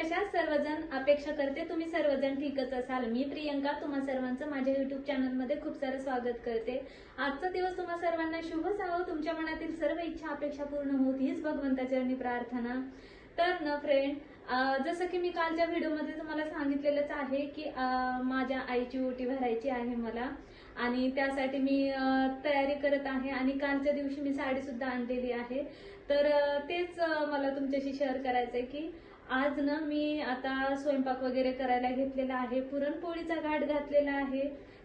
कशा सर्वजण अपेक्षा करते तुम्ही सर्वजण ठीकच असाल। मी प्रियंका तुम्हा सर्वांचं माझ्या YouTube चॅनल मध्ये खूप सारं स्वागत करते। आजचा दिवस तुम्हा सर्वांना शुभ जावो, तुमच्या मनातील सर्व इच्छा अपेक्षा पूर्ण होत हीच भगवंताचरणी प्रार्थना। तर न फ्रेंड, जसं की मी कालच्या व्हिडिओमध्ये तुम्हाला सांगितलेलंच आहे की माझ्या आईची ओटी भरायची आहे मला, आणि त्यासाठी मी तयारी करत आहे। आणि कालच्या दिवशी मी साडी सुद्धा आणलेली आहे। तर तेच मला तुमच्याशी शेअर करायचंय की आज ना मी आता स्वयंपाक वगैरे करायला घेतलेला आहे। पुरणपोळीचा घाट घातलेला आहे,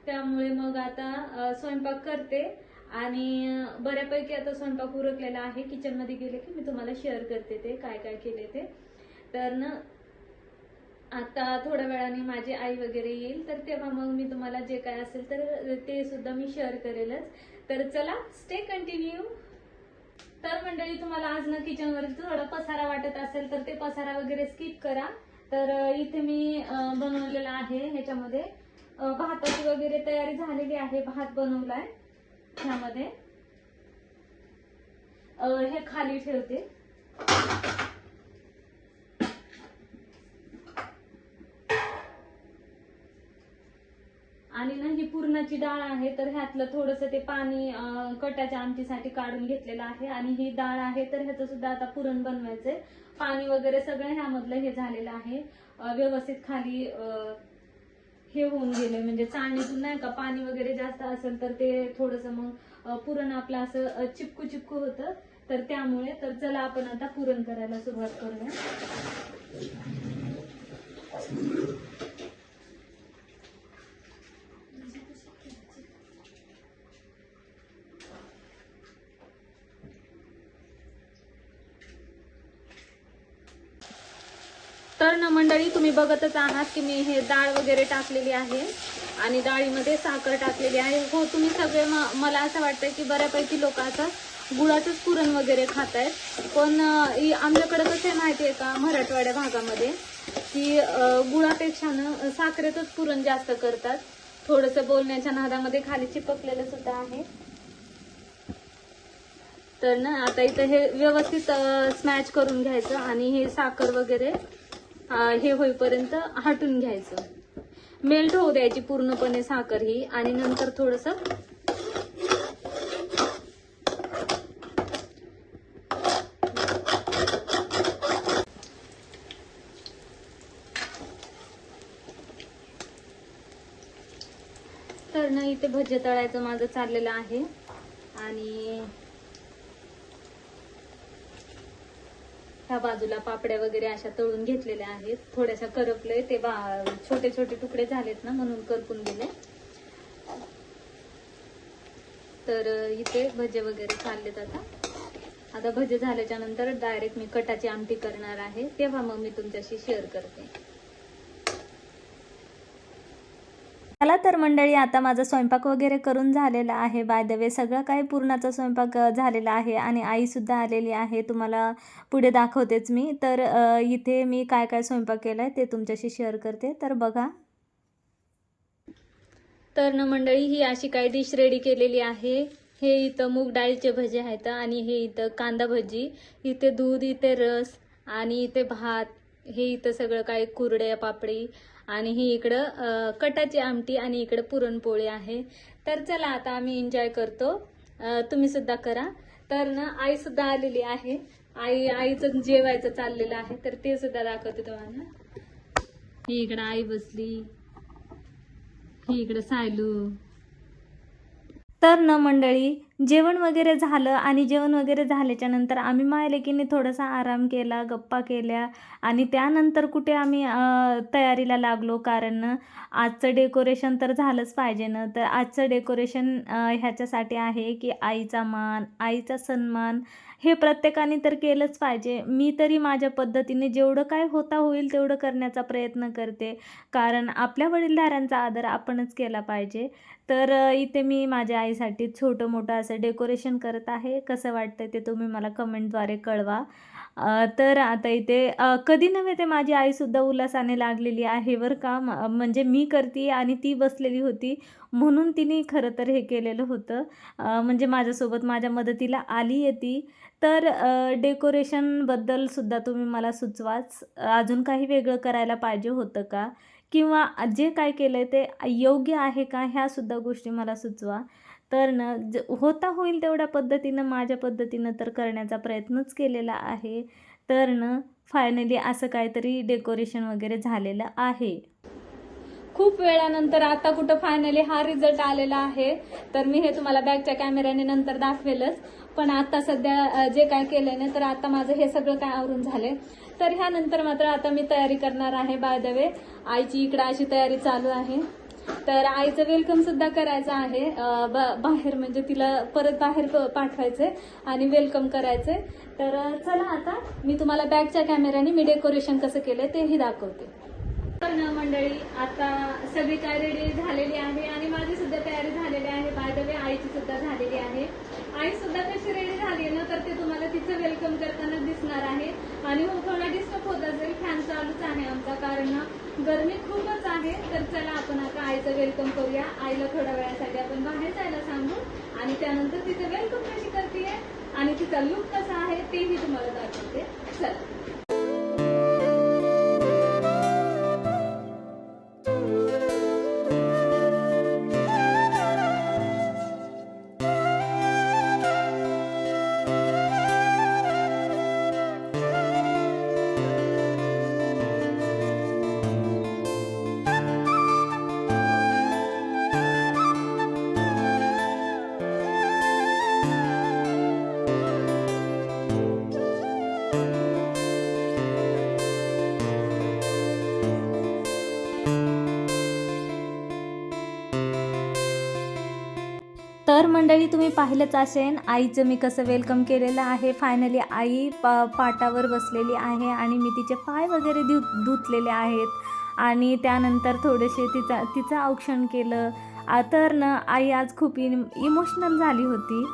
त्यामुळे मग आता स्वयंपाक करते। आणि बऱ्यापैकी आता स्वयंपाक उरकलेला आहे। किचन मध्ये गेले की मी तुम्हाला शेअर करते ते काय काय केले ते। तर ना आता थोड्या वेळाने माझी आई वगैरे येईल, तर तेव्हा मग मी तुम्हाला जे काय असेल तर ते सुद्धा मी शेअर करेलच। तर चला, स्टे कंटिन्यू। तर मंडळी, तुम्हाला आज ना किचन वर थोडा पसारा वाटत असेल तर ते पसारा वगैरे स्किप करा। तर इथे मी बनवलेला आहे, ह्याच्यामध्ये भाताची वगैरे तयारी झालेली आहे। भात बनवलाय ह्यामध्ये, हे खाली ठेवते। आणि ना ही पुरणाची डाळ आहे, तर ह्यातलं थोडंसं ते पाणी कटाच्या आमटीसाठी काढून घेतलेलं आहे। आणि ही डाळ आहे, तर ह्याचं सुद्धा आता पुरण बनवायचंय। पाणी वगैरे सगळं ह्यामधलं हे झालेलं आहे, व्यवस्थित खाली हे होऊन गेले, म्हणजे चाळणीतून नाही का पाणी वगैरे जास्त असेल तर ते थोडंसं मग पुरण आपलं असं चिपकू चिपकू होतं। तर त्यामुळे तर चला आपण आता पुरण करायला सुरुवात करूया। तर ना मंडळी, तुम्ही बघतच आहात की मी हे डाळ वगैरे टाकलेली आहे आणि डाळीमध्ये साखर टाकलेली आहे। हो, तुम्ही सगळे मला असं वाटतं की बऱ्यापैकी लोक आता गुळाचंच पुरण वगैरे खात आहेत, पण आमच्याकडे कसं आहे माहिती आहे का, मराठवाड्या भागामध्ये की गुळापेक्षा ना साखरेचंच पुरण जास्त करतात। थोडंसं बोलण्याच्या नादामध्ये खाली चिपकलेलं सुद्धा आहे। तर ना आता इथं हे व्यवस्थित स्मॅच करून घ्यायचं आणि हे साखर वगैरे हे होईपर्यंत हटून घ्यायचं, मेल्ट होऊ द्यायची पूर्णपणे साखर ही। आणि नंतर थोडस तर ना इथे भजे तळायचं माझं चाललेलं आहे। आणि ह्या बाजूला पापड्या वगैरे अशा तळून घेतलेल्या आहेत। थोड्याशा करपले ते, छोटे छोटे तुकडे झालेत ना म्हणून करपून गेले। तर इथे भजे वगैरे चाललेत। आता भजे झाल्याच्या नंतर डायरेक्ट मी कटाची आमटी करणार आहे, तेव्हा मग मी तुमच्याशी शेअर करते। चला तर मंडळी, आता माझा स्वयंपाक वगैरे करून झालेला आहे। बाय द वे सगळं काही पुरणाचा स्वयंपाक झालेला आहे आणि आई सुद्धा आलेली आहे, तुम्हाला पुढे दाखवतेच मी। तर इथे मी काय काय स्वयंपाक केलाय ते तुमच्याशी शेअर करते, तर बघा। तर ना मंडळी, ही अशी काही डिश रेडी केलेली आहे। हे इथं मूग डाळीचे भजे आहेत, आणि हे इथं कांदा भजी, इथे दूध, इथे रस, आणि इथे भात, हे इथं सगळं काही कुरड्या पापडी, आणि ही इकडं कटाची आमटी, आणि इकडं पुरणपोळी आहे। तर चला आता आम्ही एन्जॉय करतो, तुम्ही सुद्धा करा। तर ना आई सुद्धा आलेली आहे, आईचं जेवायचं चाललेलं आहे, तर ते सुद्धा दाखवते तुम्हाला। ही इकडं आई बसली, ही इकडं सायलू। तर न मंडळी, जेवण वगैरे झालं, आणि जेवण वगैरे झाल्याच्या नंतर आम्ही मायलेकीने थोडासा आराम केला, गप्पा केल्या, आणि त्यानंतर कुठे आम्ही तयारीला लागलो, कारण आजचं डेकोरेशन तर झालंच पाहिजे ना। तर आजचं डेकोरेशन ह्याच्यासाठी आहे की आईचा मान, आईचा सन्मान हे प्रत्येकाने तर केलंच पाहिजे। मी तरी माझ्या पद्धतीने जेवढं काय होता होईल तेवढं करण्याचा प्रयत्न करते, कारण आपल्या वडीलधाऱ्यांचा आदर आपणच केला पाहिजे। तर इथे मी माझ्या आईसाठी छोटं मोठं असं डेकोरेशन करत आहे। कसं वाटतं ते तुम्ही मला कमेंटद्वारे कळवा। तर आता इथे कधी नव्हे ते माझी आईसुद्धा उल्हासाने लागलेली आहे बरं का. म्हणजे मी करते आणि ती बसलेली होती म्हणून तिने खरं तर हे केलेलं होतं. म्हणजे माझ्यासोबत माझ्या मदतीला आली आहे ती. तर डेकोरेशनबद्दल सुद्धा तुम्ही मला सुचवाच. अजून काही वेगळं करायला पाहिजे होतं का? किंवा जे काय केलं ते योग्य आहे का? ह्यासुद्धा गोष्टी मला सुचवा. तर ना होता होईल तेवढ्या पद्धतीनं माझ्या पद्धतीनं तर करण्याचा प्रयत्नच केलेला आहे. तर ना फायनली असं काहीतरी डेकोरेशन वगैरे झालेलं आहे. खूप वेळानंतर आता कुठं फायनली हा रिझल्ट आलेला आहे. तर मी हे तुम्हाला बॅकच्या कॅमेऱ्याने नंतर दाखवेलच. पण आता सध्या जे काय केलंय ना, तर आता माझं हे सगळं काय आवरून झालंय. तर ह्यानंतर मात्र आता मी तयारी करणार आहे. बाय द वे आईची इकडं अशी तयारी चालू आहे. तर आईचं वेलकम सुद्धा करायचं आहे. बाहेर म्हणजे तिला परत बाहेर पाठवायचंय आणि वेलकम करायचंय. तर चला आता मी तुम्हाला बॅकच्या कॅमेऱ्याने मी डेकोरेशन कसं केलंय तेही दाखवते. तर ना मंडळी आता सगळी काय रेडी झालेली आहे आणि माझी सुद्धा तयारी झालेली आहे. बाय द वे आईची सुद्धा झालेली आहे. आई सुद्धा कशी रेडी झाली ना, तर ते तुम्हाला तिचं वेलकम करताना दिसणार आहे. आणि हो थोडा डिस्टर्ब होत असेल, फॅन चालूच आहे आमचा, कारण ना गरमी खूपच आहे. तर चला आपण आता आईचं वेलकम करूया. आईला थोड्या वेळासाठी आपण बाहेर जायला सांगू आणि त्यानंतर तिचं वेलकम कशी करते आणि तिचा लुक कसा आहे तेही तुम्हाला दाखवते. चला. तर मंडळी तुम्ही पाहिलंच असेल आईचं मी कसं वेलकम केलेलं आहे. फायनली आई पाटावर बसलेली आहे आणि मी तिचे पाय वगैरे धुतलेले आहेत आणि त्यानंतर थोडेसे तिचं औक्षण केलं. तर ना आई आज खूप इमोशनल झाली होती.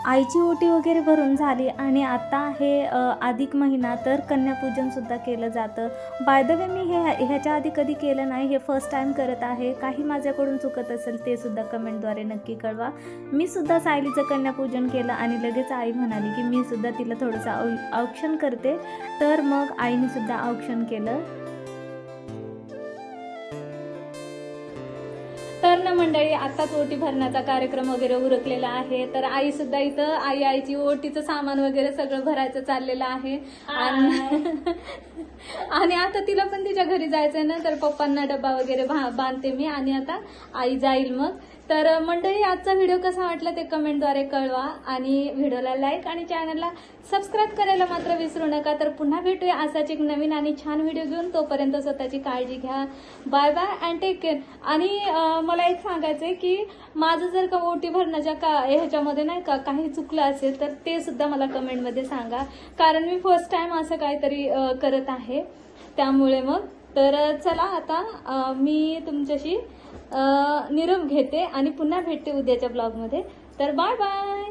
आईची ओटी वगैरे भरून झाली आणि आता आहे अधिक महिना, तर कन्यापूजनसुद्धा केलं जातं. बाय द वे मी ह्याच्या आधी कधी केलं नाही, हे फर्स्ट टाईम करत आहे. काही माझ्याकडून चुकत असेल ते सुद्धा कमेंटद्वारे नक्की कळवा. मी सुद्धा सायलीचं कन्यापूजन केलं आणि लगेच आई म्हणाली की मी सुद्धा तिला थोडंसं औक्षण करते. तर मग आईने सुद्धा औक्षण केलं. तर ना मंडळी आताच ओटी भरण्याचा कार्यक्रम वगैरे उरकलेला आहे. तर आई सुद्धा इथं आईची ओटीचं सामान वगैरे सगळं भरायचं चाललेलं आहे. आणि आता तिला पण तिच्या घरी जायचंय ना, तर पप्पांना डब्बा वगैरे बांधते मी आणि आता आई जाईल मग. तर मंडळी आजचा व्हिडिओ कसा वाटला ते कमेंटद्वारे कळवा आणि व्हिडिओला लाईक आणि चॅनलला सबस्क्राईब करायला मात्र विसरू नका. तर पुन्हा भेटूया असाच एक नवीन आणि छान व्हिडिओ घेऊन. तोपर्यंत स्वतःची काळजी घ्या. Bye bye and take care. आणि मला एक सांगायचंय की माझं जर का ओटी भरण्याच्या ह्याच्यामध्ये नाही का काही चुकलं असेल तर ते सुद्धा मला कमेंटमध्ये सांगा, कारण मी फर्स्ट टाइम असं काहीतरी करत आहे. त्यामुळे मग तर चला आता मी तुमच्याशी निरोप घेते आणि पुन्हा भेटते उद्याच्या ब्लॉगमध्ये. तर बाय बाय.